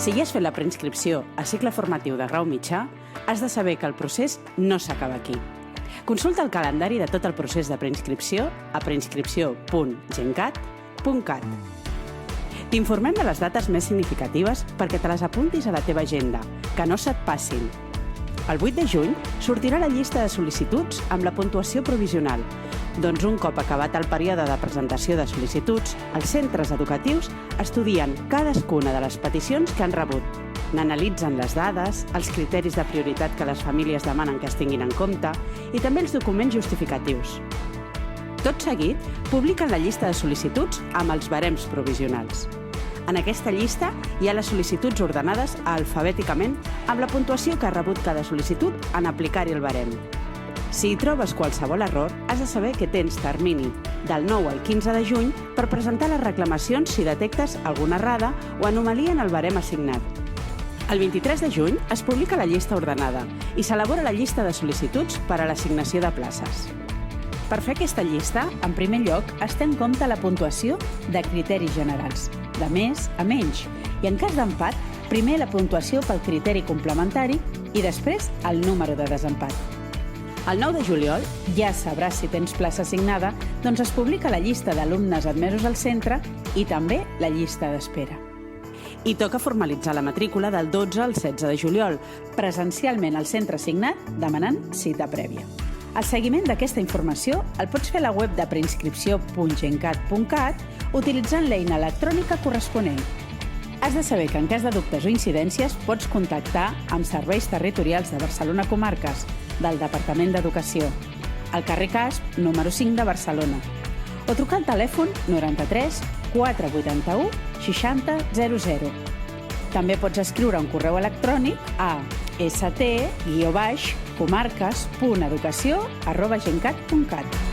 Si ja has fet la preinscripció a cicle formatiu de grau mitjà, has de saber que el procés no s'acaba aquí. Consulta el calendari de tot el procés de preinscripció a preinscripció.gencat.cat. T'informem de les dates més significatives perquè te les apuntis a la teva agenda, que no se't passin. El 8 de juny sortirà la llista de sol·licituds amb la puntuació provisional. Doncs un cop acabat el període de presentació de sol·licituds, els centres educatius estudien cadascuna de les peticions que han rebut. N'analitzen les dades, els criteris de prioritat que les famílies demanen que es tinguin en compte i també els documents justificatius. Tot seguit, publiquen la llista de sol·licituds amb els barems provisionals. En aquesta llista hi ha les sol·licituds ordenades alfabèticament amb la puntuació que ha rebut cada sol·licitud en aplicar-hi el barem. Si hi trobes qualsevol error, has de saber que tens termini del 9 al 15 de juny per presentar les reclamacions si detectes alguna errada o anomalia en el barem assignat. El 23 de juny es publica la llista ordenada i s'elabora la llista de sol·licituds per a l'assignació de places. Per fer aquesta llista, en primer lloc, es té en compte la puntuació de criteris generals, de més a menys, i en cas d'empat, primer la puntuació pel criteri complementari i després el número de desempat. El 9 de juliol ja sabràs si tens plaça assignada, doncs es publica la llista d'alumnes admesos al centre i també la llista d'espera. I toca formalitzar la matrícula del 12 al 16 de juliol, presencialment al centre assignat, demanant cita prèvia. El seguiment d'aquesta informació el pots fer a la web de preinscripció.gencat.cat utilitzant l'eina electrònica corresponent. Has de saber que en cas de dubtes o incidències pots contactar amb Serveis Territorials de Barcelona Comarques del Departament d'Educació, al carrer Casp, número 5 de Barcelona, o trucar al telèfon 93 481 60 00. També pots escriure un correu electrònic a st-comarques.educació@gencat.cat.